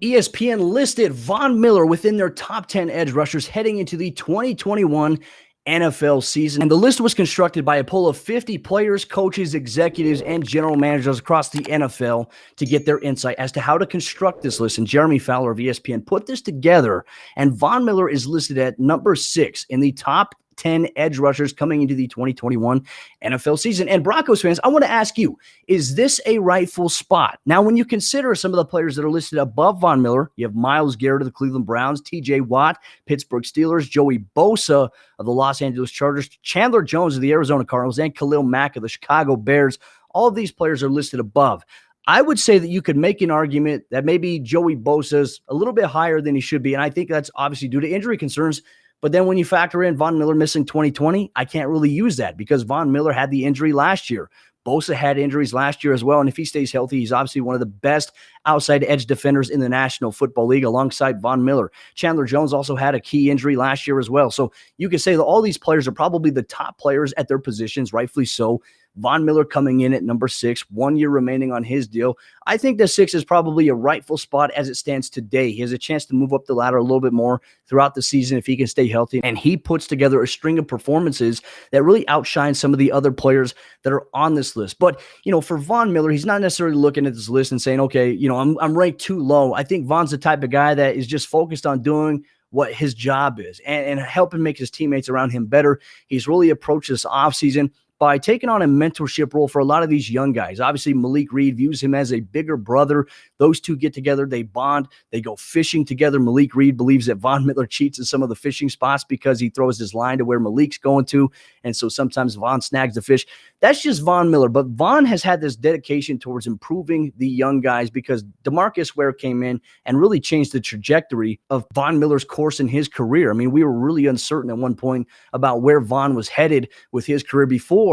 ESPN listed Von Miller within their top 10 edge rushers heading into the 2021 NFL season. And the list was constructed by a poll of 50 players, coaches, executives, and general managers across the NFL to get their insight as to how to construct this list. And Jeremy Fowler of ESPN put this together, and Von Miller is listed at number 6 in the top 10 edge rushers coming into the 2021 NFL season. And Broncos fans, I want to ask you, is this a rightful spot? Now, when you consider some of the players that are listed above Von Miller, you have Myles Garrett of the Cleveland Browns, TJ Watt, Pittsburgh Steelers, Joey Bosa of the Los Angeles Chargers, Chandler Jones of the Arizona Cardinals, and Khalil Mack of the Chicago Bears. All of these players are listed above. I would say that you could make an argument that maybe Joey Bosa's a little bit higher than he should be, and I think that's obviously due to injury concerns. But then when you factor in Von Miller missing 2020, I can't really use that because Von Miller had the injury last year. Bosa had injuries last year as well, and if he stays healthy, he's obviously one of the best outside edge defenders in the National Football League alongside Von Miller. Chandler Jones also had a key injury last year as well. So you could say that all these players are probably the top players at their positions, rightfully so. Von Miller coming in at number 6, 1 year remaining on his deal. I think the 6 is probably a rightful spot as it stands today. He has a chance to move up the ladder a little bit more throughout the season if he can stay healthy. And he puts together a string of performances that really outshine some of the other players that are on this list. But, for Von Miller, he's not necessarily looking at this list and saying, okay, I'm ranked too low. I think Von's the type of guy that is just focused on doing what his job is and helping make his teammates around him better. He's really approached this offseason by taking on a mentorship role for a lot of these young guys. Obviously, Malik Reed views him as a bigger brother. Those two get together, they bond, they go fishing together. Malik Reed believes that Von Miller cheats in some of the fishing spots because he throws his line to where Malik's going to, and so sometimes Von snags the fish. That's just Von Miller, but Von has had this dedication towards improving the young guys because DeMarcus Ware came in and really changed the trajectory of Von Miller's course in his career. I mean, we were really uncertain at one point about where Von was headed with his career before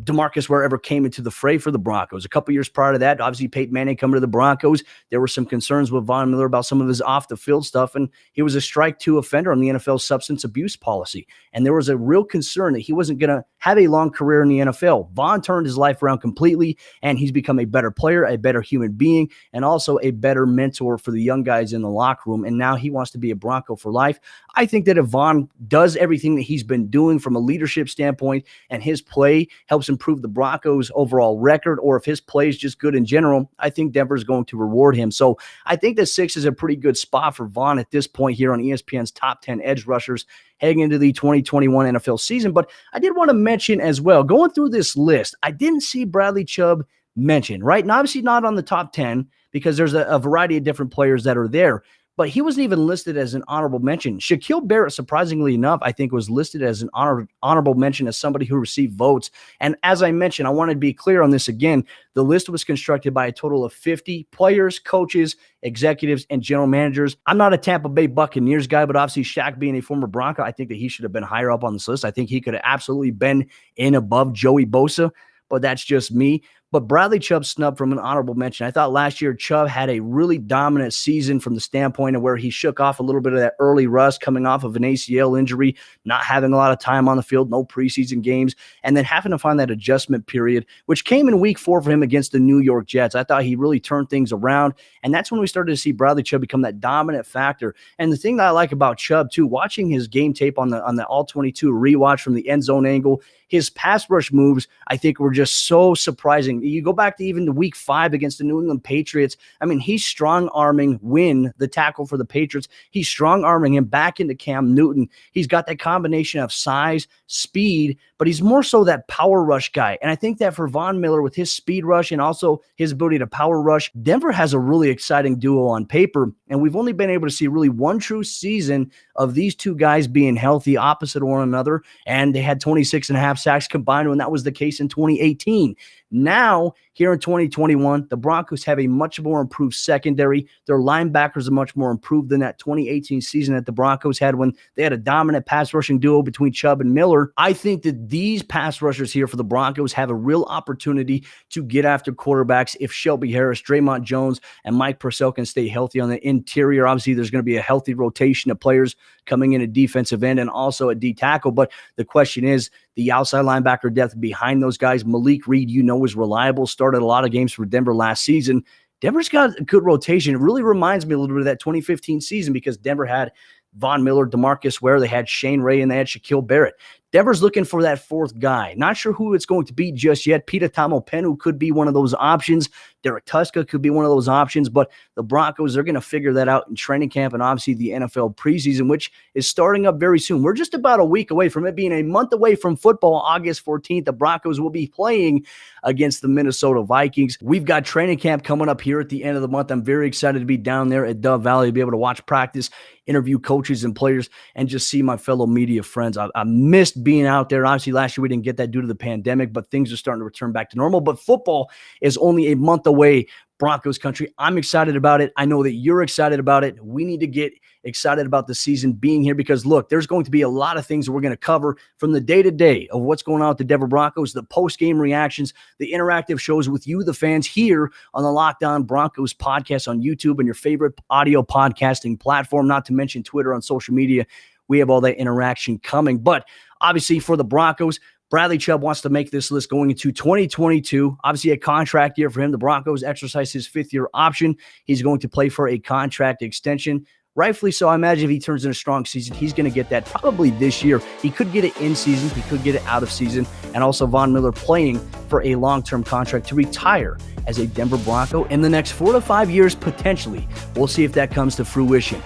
DeMarcus Ware ever came into the fray for the Broncos. A couple years prior to that, obviously Peyton Manning coming to the Broncos, there were some concerns with Von Miller about some of his off-the-field stuff, and he was a strike 2 offender on the NFL's substance abuse policy. And there was a real concern that he wasn't going to have a long career in the NFL. Von turned his life around completely, and he's become a better player, a better human being, and also a better mentor for the young guys in the locker room. And now he wants to be a Bronco for life. I think that if Von does everything that he's been doing from a leadership standpoint and his play helps improve the Broncos' overall record, or if his play is just good in general, I think Denver's going to reward him. So I think that 6 is a pretty good spot for Von at this point here on ESPN's top 10 edge rushers heading into the 2021 NFL season. But I did want to mention as well, going through this list, I didn't see Bradley Chubb mentioned, right? And obviously not on the top 10 because there's a variety of different players that are there. But he wasn't even listed as an honorable mention. Shaquille Barrett, surprisingly enough, I think was listed as an honorable mention as somebody who received votes. And as I mentioned, I want to be clear on this again. The list was constructed by a total of 50 players, coaches, executives, and general managers. I'm not a Tampa Bay Buccaneers guy, but obviously Shaq being a former Bronco, I think that he should have been higher up on this list. I think he could have absolutely been in above Joey Bosa, but that's just me. But Bradley Chubb snubbed from an honorable mention. I thought last year Chubb had a really dominant season from the standpoint of where he shook off a little bit of that early rust coming off of an ACL injury, not having a lot of time on the field, no preseason games, and then having to find that adjustment period, which came in week 4 for him against the New York Jets. I thought he really turned things around, and that's when we started to see Bradley Chubb become that dominant factor. And the thing that I like about Chubb, too, watching his game tape on the All-22 rewatch from the end zone angle, his pass rush moves, I think, were just so surprising. You go back to even the week 5 against the New England Patriots. I mean, he's strong-arming Wynn, the tackle for the Patriots. He's strong-arming him back into Cam Newton. He's got that combination of size, speed, but he's more so that power rush guy. And I think that for Von Miller, with his speed rush and also his ability to power rush, Denver has a really exciting duo on paper. And we've only been able to see really one true season of these two guys being healthy opposite one another. And they had 26.5 sacks combined when that was the case in 2018. Now, here in 2021, the Broncos have a much more improved secondary. Their linebackers are much more improved than that 2018 season that the Broncos had when they had a dominant pass rushing duo between Chubb and Miller. I think that these pass rushers here for the Broncos have a real opportunity to get after quarterbacks if Shelby Harris, Draymond Jones, and Mike Purcell can stay healthy on the interior. Obviously, there's going to be a healthy rotation of players coming in at defensive end and also at D tackle. But the question is, the outside linebacker depth behind those guys. Malik Reed, is reliable, started a lot of games for Denver last season. Denver's got a good rotation. It really reminds me a little bit of that 2015 season because Denver had Von Miller, DeMarcus Ware, they had Shane Ray, and they had Shaquille Barrett. Denver's looking for that fourth guy. Not sure who it's going to be just yet. Peter Tamopenu could be one of those options. Derek Tuska could be one of those options, but the Broncos, they're going to figure that out in training camp and obviously the NFL preseason, which is starting up very soon. We're just about a week away from it being a month away from football. August 14th, the Broncos will be playing against the Minnesota Vikings. We've got training camp coming up here at the end of the month. I'm very excited to be down there at Dove Valley to be able to watch practice, interview coaches and players, and just see my fellow media friends. I missed being out there. Obviously, last year we didn't get that due to the pandemic, but things are starting to return back to normal. But football is only a month away. Broncos country. I'm excited about it. I know that you're excited about it. We need to get excited about the season being here because, look, there's going to be a lot of things that we're going to cover from the day-to-day of what's going on with the Denver Broncos, the post-game reactions, the interactive shows with you, the fans, here on the Locked On Broncos podcast on YouTube and your favorite audio podcasting platform, not to mention Twitter on social media. We have all that interaction coming. But obviously for the Broncos, Bradley Chubb wants to make this list going into 2022. Obviously, a contract year for him. The Broncos exercise his fifth-year option. He's going to play for a contract extension. Rightfully so. I imagine if he turns in a strong season, he's going to get that probably this year. He could get it in season. He could get it out of season. And also Von Miller playing for a long-term contract to retire as a Denver Bronco in the next 4 to 5 years, potentially. We'll see if that comes to fruition.